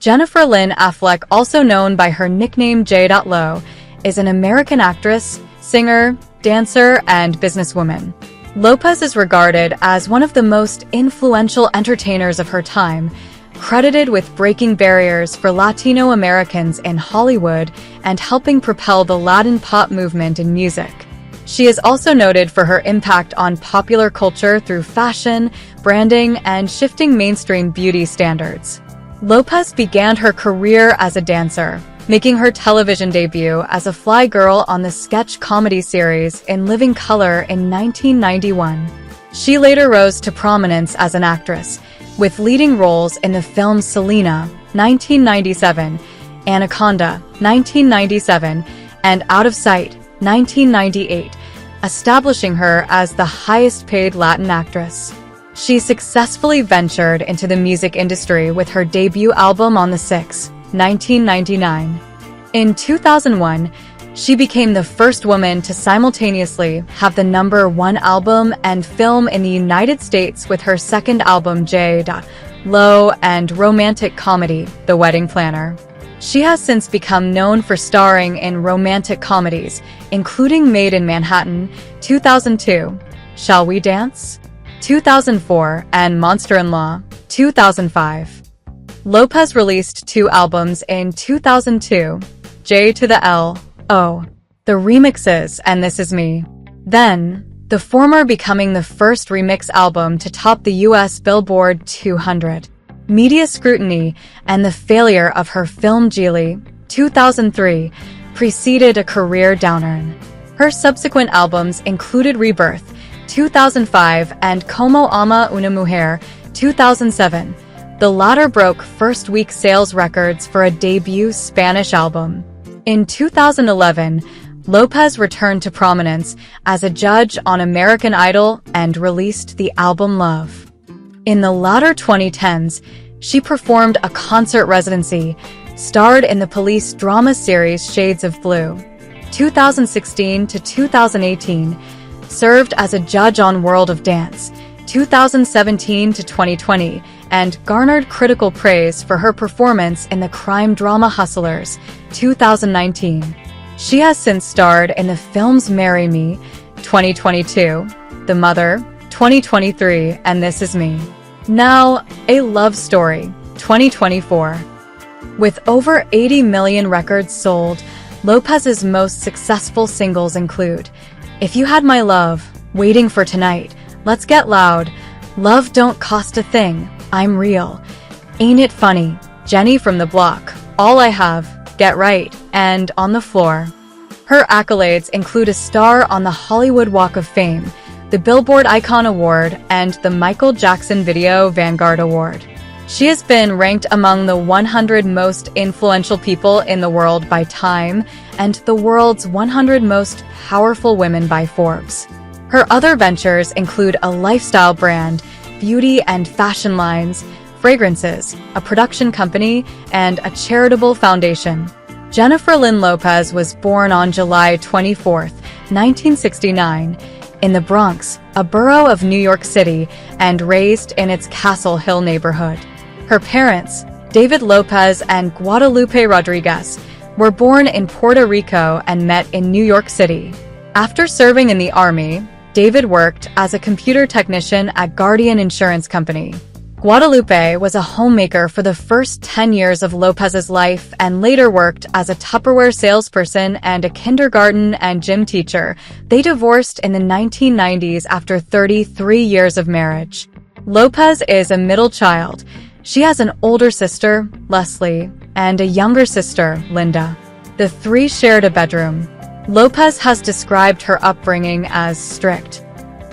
Jennifer Lynn Affleck, also known by her nickname J.Lo, is an American actress, singer, dancer, and businesswoman. Lopez is regarded as one of the most influential entertainers of her time, credited with breaking barriers for Latino Americans in Hollywood and helping propel the Latin pop movement in music. She is also noted for her impact on popular culture through fashion, branding, and shifting mainstream beauty standards. Lopez began her career as a dancer, making her television debut as a fly girl on the sketch comedy series In Living Color in 1991. She later rose to prominence as an actress, with leading roles in the films Selena, 1997, Anaconda, 1997, and Out of Sight, 1998, establishing her as the highest-paid Latin actress. She successfully ventured into the music industry with her debut album On the 6th, 1999. In 2001, she became the first woman to simultaneously have the #1 album and film in the United States with her second album J.Lo and romantic comedy, The Wedding Planner. She has since become known for starring in romantic comedies, including Made in Manhattan, 2002, Shall We Dance?, 2004, and Monster-in-Law, 2005. Lopez released 2 albums in 2002, J to the L.O., the remixes, and This Is Me. Then, the former becoming the first remix album to top the US Billboard 200. Media scrutiny and the failure of her film J.Lo, 2003, preceded a career downturn. Her subsequent albums included Rebirth, 2005, and Como Ama Una Mujer, 2007. The latter broke first-week sales records for a debut Spanish album. In 2011, Lopez returned to prominence as a judge on American Idol and released the album Love. In the latter 2010s, she performed a concert residency, starred in the police drama series Shades of Blue, 2016 to 2018, served as a judge on World of Dance, 2017 to 2020, and garnered critical praise for her performance in the crime drama Hustlers, 2019. She has since starred in the films Marry Me, 2022, The Mother, 2023, and This Is Me. Now, A Love Story, 2024. With over 80 million records sold, Lopez's most successful singles include If You Had My Love, Waiting for Tonight, Let's Get Loud, Love Don't Cost a Thing, I'm Real, Ain't It Funny, Jenny from the Block, All I Have, Get Right, and On the Floor. Her accolades include a star on the Hollywood Walk of Fame, the Billboard Icon Award, and the Michael Jackson Video Vanguard Award. She has been ranked among the 100 most influential people in the world by Time and the world's 100 most powerful women by Forbes. Her other ventures include a lifestyle brand, beauty and fashion lines, fragrances, a production company, and a charitable foundation. Jennifer Lynn Lopez was born on July 24, 1969, in the Bronx, a borough of New York City, and raised in its Castle Hill neighborhood. Her parents, David Lopez and Guadalupe Rodriguez, were born in Puerto Rico and met in New York City. After serving in the Army, David worked as a computer technician at Guardian Insurance Company. Guadalupe was a homemaker for the first 10 years of Lopez's life and later worked as a Tupperware salesperson and a kindergarten and gym teacher. They divorced in the 1990s after 33 years of marriage. Lopez is a middle child. She has an older sister, Leslie, and a younger sister, Linda. The three shared a bedroom. Lopez has described her upbringing as strict.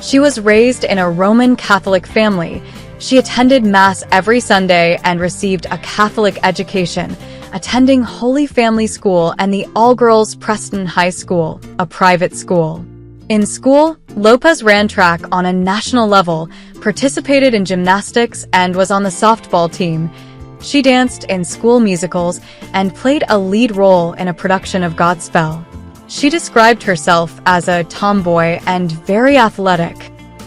She was raised in a Roman Catholic family. She attended Mass every Sunday and received a Catholic education, attending Holy Family School and the all-girls Preston High School, a private school. In school, Lopez ran track on a national level, participated in gymnastics, and was on the softball team. She danced in school musicals and played a lead role in a production of Godspell. She described herself as a tomboy and very athletic.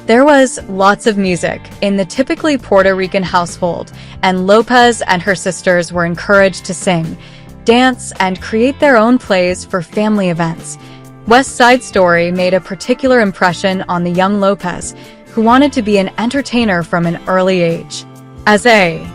There was lots of music in the typically Puerto Rican household, and Lopez and her sisters were encouraged to sing, dance, and create their own plays for family events. West Side Story made a particular impression on the young Lopez, who wanted to be an entertainer from an early age. As a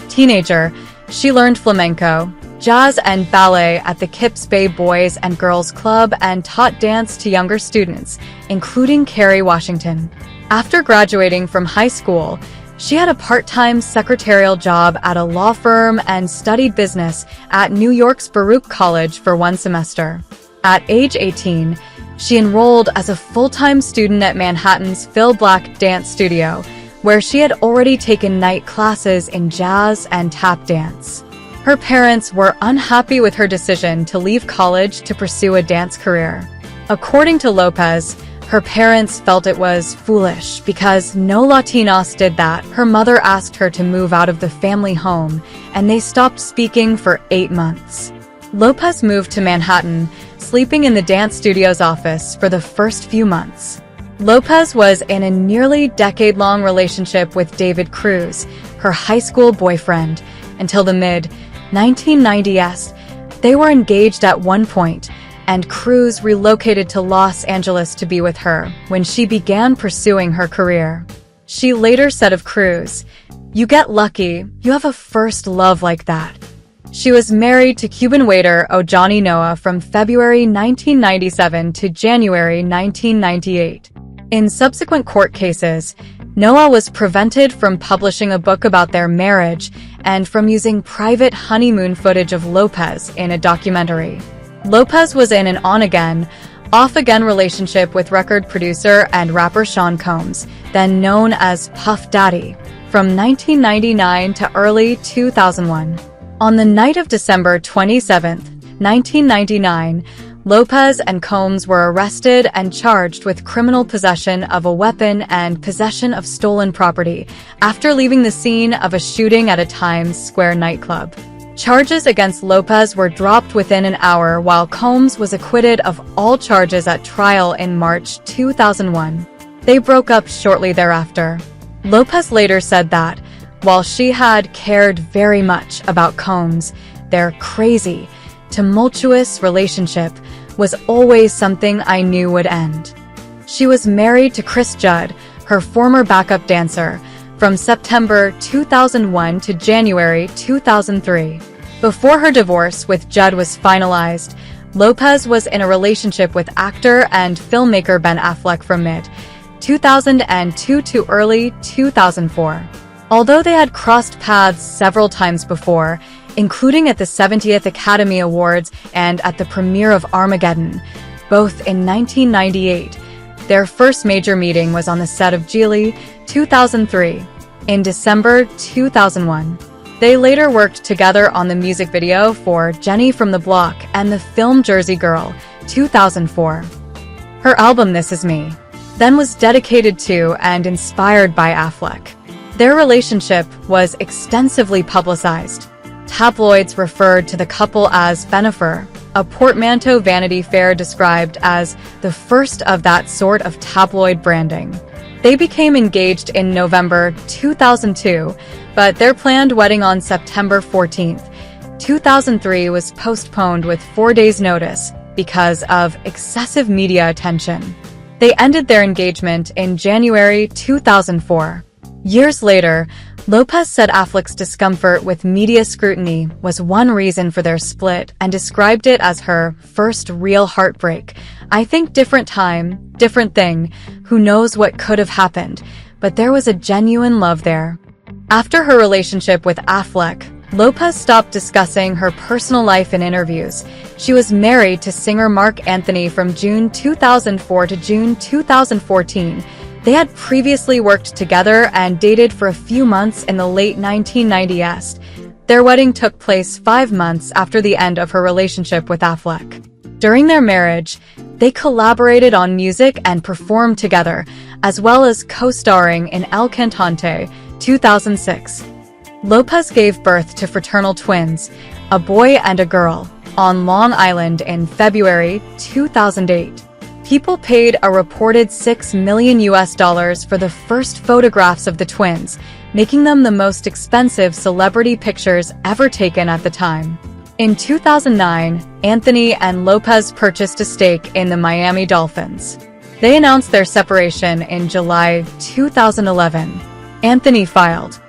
teenager, she learned flamenco, jazz, and ballet at the Kips Bay Boys and Girls Club and taught dance to younger students, including Kerry Washington. After graduating from high school, she had a part-time secretarial job at a law firm and studied business at New York's Baruch College for one semester. At age 18, she enrolled as a full-time student at Manhattan's Phil Black Dance Studio, where she had already taken night classes in jazz and tap dance. Her parents were unhappy with her decision to leave college to pursue a dance career. According to Lopez, her parents felt it was foolish because no Latinos did that. Her mother asked her to move out of the family home, and they stopped speaking for 8 months. Lopez moved to Manhattan, sleeping in the dance studio's office for the first few months. Lopez was in a nearly decade-long relationship with David Cruz, her high school boyfriend, until the mid-1990s. They were engaged at one point, and Cruz relocated to Los Angeles to be with her when she began pursuing her career. She later said of Cruz, "You get lucky, you have a first love like that." She was married to Cuban waiter Ojani Noah from February 1997 to January 1998. In subsequent court cases, Noah was prevented from publishing a book about their marriage and from using private honeymoon footage of Lopez in a documentary. Lopez was in an on-again, off-again relationship with record producer and rapper Sean Combs, then known as Puff Daddy, from 1999 to early 2001. On the night of December 27, 1999, Lopez and Combs were arrested and charged with criminal possession of a weapon and possession of stolen property after leaving the scene of a shooting at a Times Square nightclub. Charges against Lopez were dropped within an hour, while Combs was acquitted of all charges at trial in March 2001. They broke up shortly thereafter. Lopez later said that, while she had cared very much about Combs, their crazy, tumultuous relationship was always something I knew would end. She was married to Chris Judd, her former backup dancer, from September 2001 to January 2003. Before her divorce with Judd was finalized, Lopez was in a relationship with actor and filmmaker Ben Affleck from mid-2002 to early 2004. Although they had crossed paths several times before, including at the 70th Academy Awards and at the premiere of Armageddon, both in 1998, their first major meeting was on the set of J.Lo, 2003. In December 2001, they later worked together on the music video for Jenny from the Block and the film Jersey Girl, 2004. Her album This Is Me then was dedicated to and inspired by Affleck. Their relationship was extensively publicized. Tabloids referred to the couple as Bennifer, a portmanteau Vanity Fair described as the first of that sort of tabloid branding. They became engaged in November 2002, but their planned wedding on September 14, 2003 was postponed with 4 days' notice because of excessive media attention. They ended their engagement in January 2004. Years later, Lopez said Affleck's discomfort with media scrutiny was one reason for their split and described it as her first real heartbreak. "I think different time, different thing, who knows what could have happened, but there was a genuine love there." After her relationship with Affleck, Lopez stopped discussing her personal life in interviews. She was married to singer Marc Anthony from June 2004 to June 2014. They had previously worked together and dated for a few months in the late 1990s. Their wedding took place 5 months after the end of her relationship with Affleck. During their marriage, they collaborated on music and performed together, as well as co-starring in El Cantante, 2006. Lopez gave birth to fraternal twins, a boy and a girl, on Long Island in February 2008. People paid a reported $6 million for the first photographs of the twins, making them the most expensive celebrity pictures ever taken at the time. In 2009, Anthony and Lopez purchased a stake in the Miami Dolphins. They announced their separation in July 2011. Anthony filed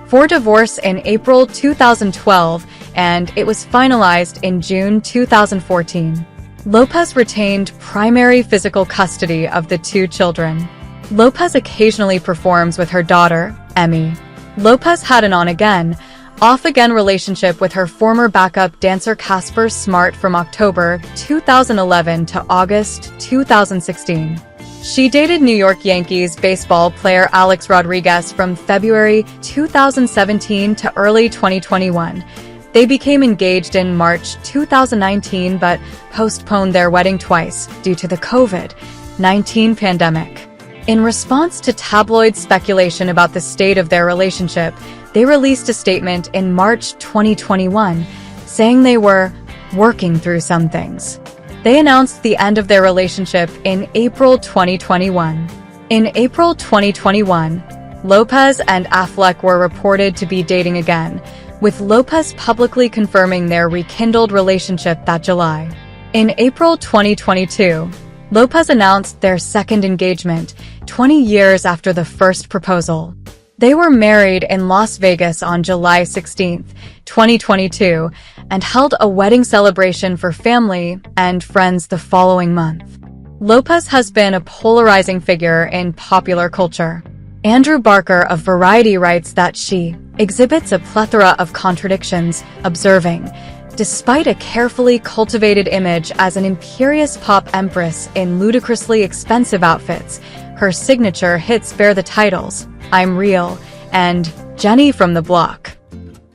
for divorce in April 2012, and it was finalized in June 2014. Lopez retained primary physical custody of the two children. Lopez occasionally performs with her daughter, Emmy. Lopez had an on-again, off-again relationship with her former backup dancer Casper Smart from October 2011 to August 2016. She dated New York Yankees baseball player Alex Rodriguez from February 2017 to early 2021. They became engaged in March 2019 but postponed their wedding twice due to the COVID-19 pandemic. In response to tabloid speculation about the state of their relationship, they released a statement in March 2021 saying they were working through some things. They announced the end of their relationship in April 2021. In April 2021, Lopez and Affleck were reported to be dating again, with Lopez publicly confirming their rekindled relationship that July. In April 2022, Lopez announced their second engagement, 20 years after the first proposal. They were married in Las Vegas on July 16, 2022, and held a wedding celebration for family and friends the following month. Lopez has been a polarizing figure in popular culture. Andrew Barker of Variety writes that she exhibits a plethora of contradictions, observing, despite a carefully cultivated image as an imperious pop empress in ludicrously expensive outfits, her signature hits bear the titles, I'm Real, and Jenny from the Block.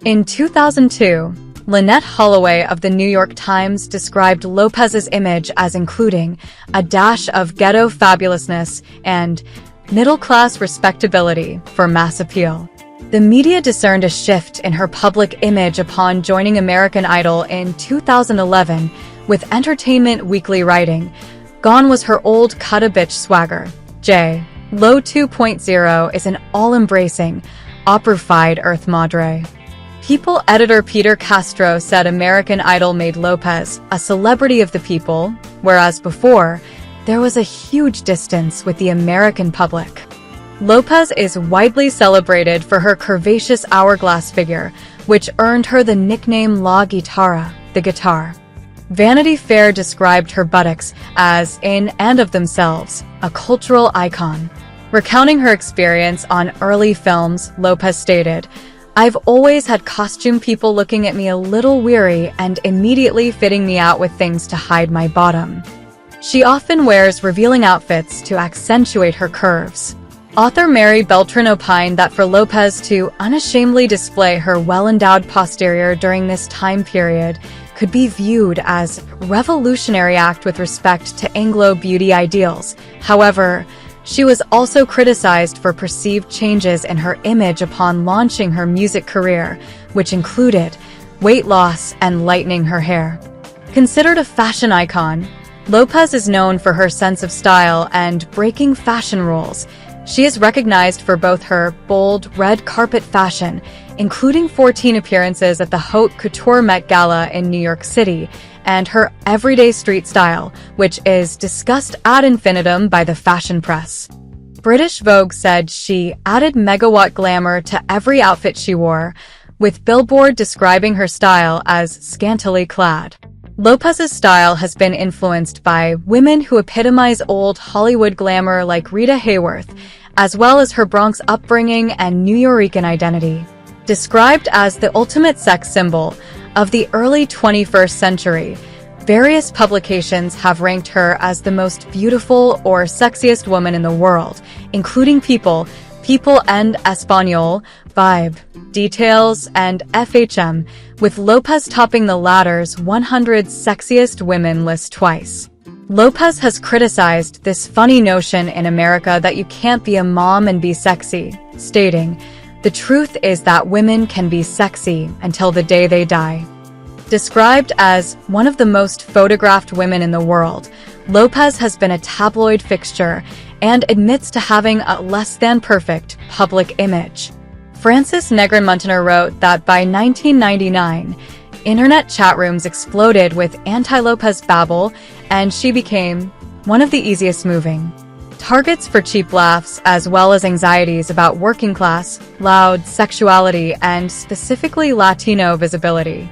In 2002, Lynette Holloway of the New York Times described Lopez's image as including a dash of ghetto fabulousness and middle-class respectability for mass appeal. The media discerned a shift in her public image upon joining American Idol in 2011, with Entertainment Weekly writing, "Gone was her old cut-a-bitch swagger. J.Lo 2.0 is an all-embracing, operified Earth Madre." People editor Peter Castro said American Idol made Lopez a celebrity of the people, whereas before, there was a huge distance with the American public. Lopez is widely celebrated for her curvaceous hourglass figure, which earned her the nickname La Guitarra, the guitar. Vanity Fair described her buttocks as, in and of themselves, a cultural icon. Recounting her experience on early films, Lopez stated, "I've always had costume people looking at me a little weary and immediately fitting me out with things to hide my bottom." She often wears revealing outfits to accentuate her curves. Author Mary Beltran opined that for Lopez to unashamedly display her well-endowed posterior during this time period could be viewed as a revolutionary act with respect to Anglo beauty ideals. However, she was also criticized for perceived changes in her image upon launching her music career, which included weight loss and lightening her hair. Considered a fashion icon, Lopez is known for her sense of style and breaking fashion rules. She is recognized for both her bold red carpet fashion, including 14 appearances at the Haute Couture Met Gala in New York City, and her everyday street style, which is discussed ad infinitum by the fashion press. British Vogue said she added megawatt glamour to every outfit she wore, with Billboard describing her style as scantily clad. Lopez's style has been influenced by women who epitomize old Hollywood glamour like Rita Hayworth, as well as her Bronx upbringing and New Yorican identity. Described as the ultimate sex symbol of the early 21st century, various publications have ranked her as the most beautiful or sexiest woman in the world, including People and Español, Vibe, Details, and FHM, with Lopez topping the latter's 100 Sexiest Women list twice. Lopez has criticized this funny notion in America that you can't be a mom and be sexy, stating, "The truth is that women can be sexy until the day they die." Described as one of the most photographed women in the world, Lopez has been a tabloid fixture and admits to having a less-than-perfect public image. Frances Negron-Muntener wrote that by 1999, internet chat rooms exploded with anti-Lopez babble, and she became one of the easiest moving targets for cheap laughs, as well as anxieties about working class, loud sexuality, and specifically Latino visibility.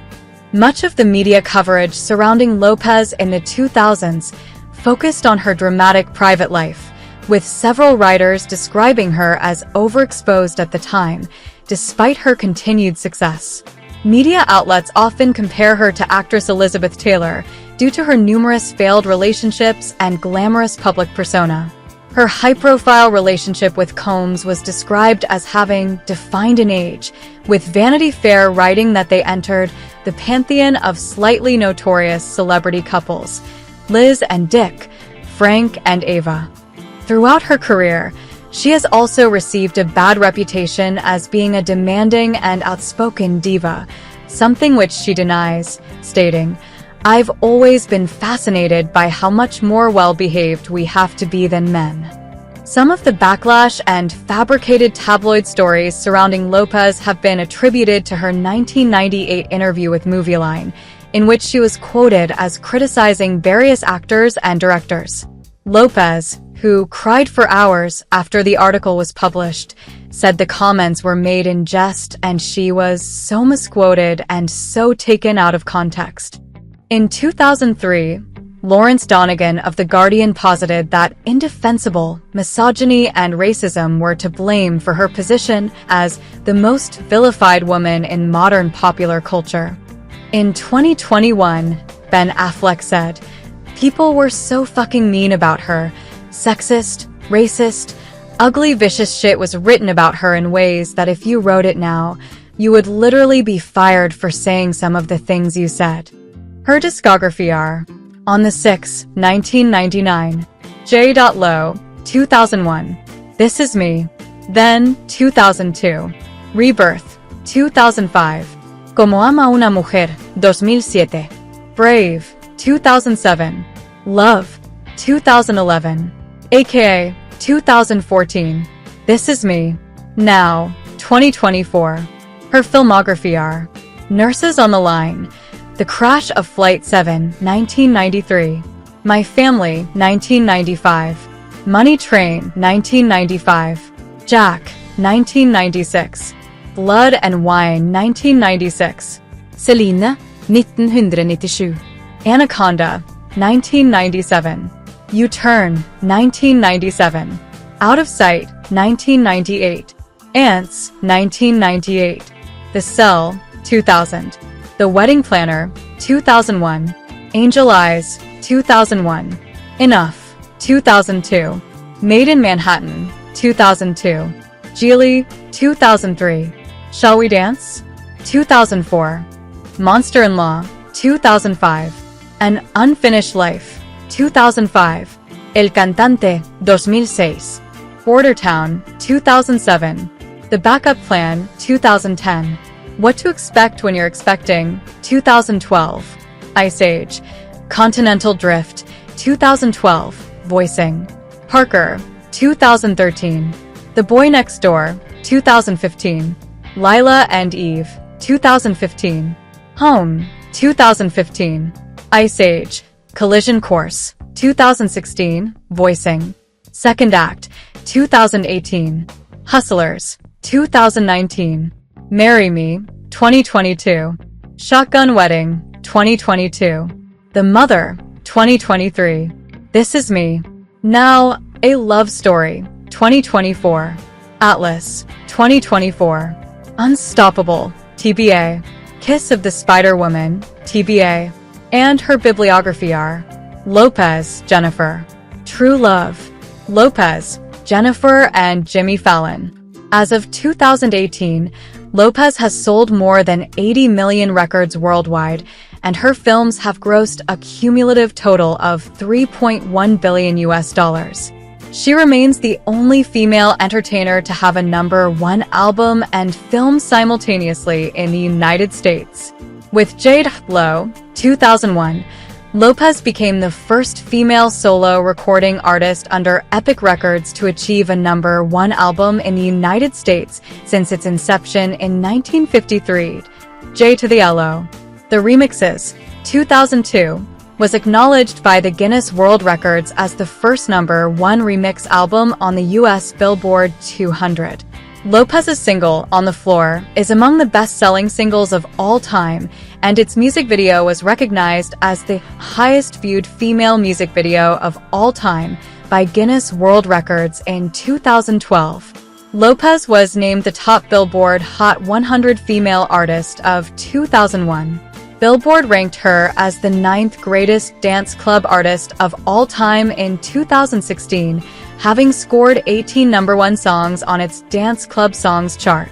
Much of the media coverage surrounding Lopez in the 2000s focused on her dramatic private life, with several writers describing her as overexposed at the time, despite her continued success. Media outlets often compare her to actress Elizabeth Taylor due to her numerous failed relationships and glamorous public persona. Her high-profile relationship with Combs was described as having defined an age, with Vanity Fair writing that they entered the pantheon of slightly notorious celebrity couples, Liz and Dick, Frank and Ava. Throughout her career, she has also received a bad reputation as being a demanding and outspoken diva, something which she denies, stating, "I've always been fascinated by how much more well-behaved we have to be than men." Some of the backlash and fabricated tabloid stories surrounding Lopez have been attributed to her 1998 interview with Movieline, in which she was quoted as criticizing various actors and directors. Lopez, who cried for hours after the article was published, said the comments were made in jest and she was so misquoted and so taken out of context. In 2003, Lawrence Donegan of The Guardian posited that indefensible misogyny and racism were to blame for her position as the most vilified woman in modern popular culture. In 2021, Ben Affleck said, "People were so fucking mean about her. Sexist, racist, ugly, vicious shit was written about her in ways that if you wrote it now, you would literally be fired for saying some of the things you said." Her discography are: On the 6th, 1999, J.Lo, 2001, This Is Me, Then, 2002, Rebirth, 2005, Como Ama Una Mujer, 2007, Brave, 2007, Love, 2011, aka 2014, This Is Me, Now, 2024. Her filmography are: Nurses on the Line, The Crash of Flight 7, 1993, My Family, 1995, Money Train, 1995, Jack, 1996, Blood and Wine, 1996, Selena, 1997, Anaconda, 1997, U-Turn, 1997, Out of Sight, 1998, Ants, 1998, The Cell, 2000, The Wedding Planner, 2001, Angel Eyes, 2001, Enough, 2002, Made in Manhattan, 2002, Geely, 2003, Shall We Dance? 2004, Monster-in-Law, 2005, An Unfinished Life, 2005, El Cantante, 2006, Bordertown, 2007, The Backup Plan, 2010, What to Expect When You're Expecting, 2012, Ice Age, Continental Drift, 2012, Voicing, Parker, 2013, The Boy Next Door, 2015, Lila and Eve, 2015, Home, 2015, Ice Age, Collision Course, 2016, Voicing, Second Act, 2018, Hustlers, 2019, Marry Me, 2022, Shotgun Wedding, 2022, The Mother, 2023, This Is Me, Now, A Love Story, 2024, Atlas, 2024, Unstoppable, TBA, Kiss of the Spider-Woman, TBA, and her bibliography are: Lopez, Jennifer, True Love, Lopez, Jennifer and Jimmy Fallon. As of 2018, Lopez has sold more than 80 million records worldwide, and her films have grossed a cumulative total of $3.1 billion. She remains the only female entertainer to have a #1 album and film simultaneously in the United States. With J.Lo, 2001, Lopez became the first female solo recording artist under Epic Records to achieve a #1 album in the United States since its inception in 1953. J to the L.O. The Remixes, 2002, was acknowledged by the Guinness World Records as the first #1 remix album on the US Billboard 200. Lopez's single, On the Floor, is among the best-selling singles of all time, and its music video was recognized as the highest-viewed female music video of all time by Guinness World Records in 2012. Lopez was named the top Billboard Hot 100 female artist of 2001. Billboard ranked her as the 9th greatest dance club artist of all time in 2016, having scored 18 #1 songs on its Dance Club Songs chart.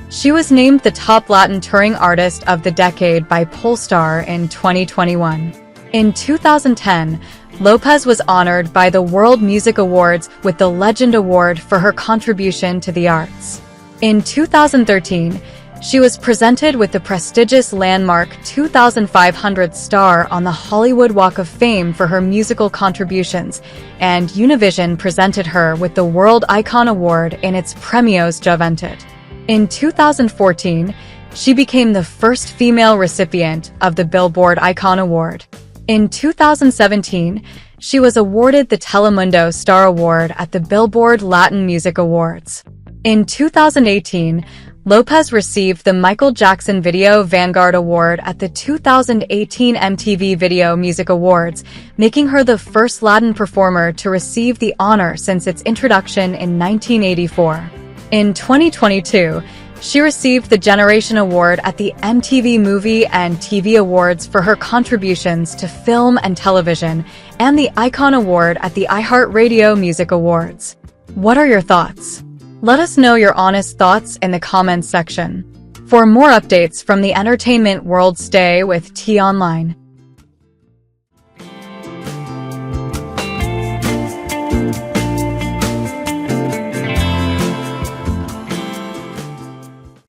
She was named the top Latin touring artist of the decade by Pollstar in 2021. In 2010, Lopez was honored by the World Music Awards with the Legend Award for her contribution to the arts. In 2013, she was presented with the prestigious landmark 2,500 star on the Hollywood Walk of Fame for her musical contributions, and Univision presented her with the World Icon Award in its Premios Juventud. In 2014, she became the first female recipient of the Billboard Icon Award. In 2017, she was awarded the Telemundo Star Award at the Billboard Latin Music Awards. In 2018, Lopez received the Michael Jackson Video Vanguard Award at the 2018 MTV Video Music Awards, making her the first Latin performer to receive the honor since its introduction in 1984. In 2022, she received the Generation Award at the MTV Movie and TV Awards for her contributions to film and television, and the Icon Award at the iHeartRadio Music Awards. What are your thoughts? Let us know your honest thoughts in the comments section. For more updates from the entertainment world, stay with T Online.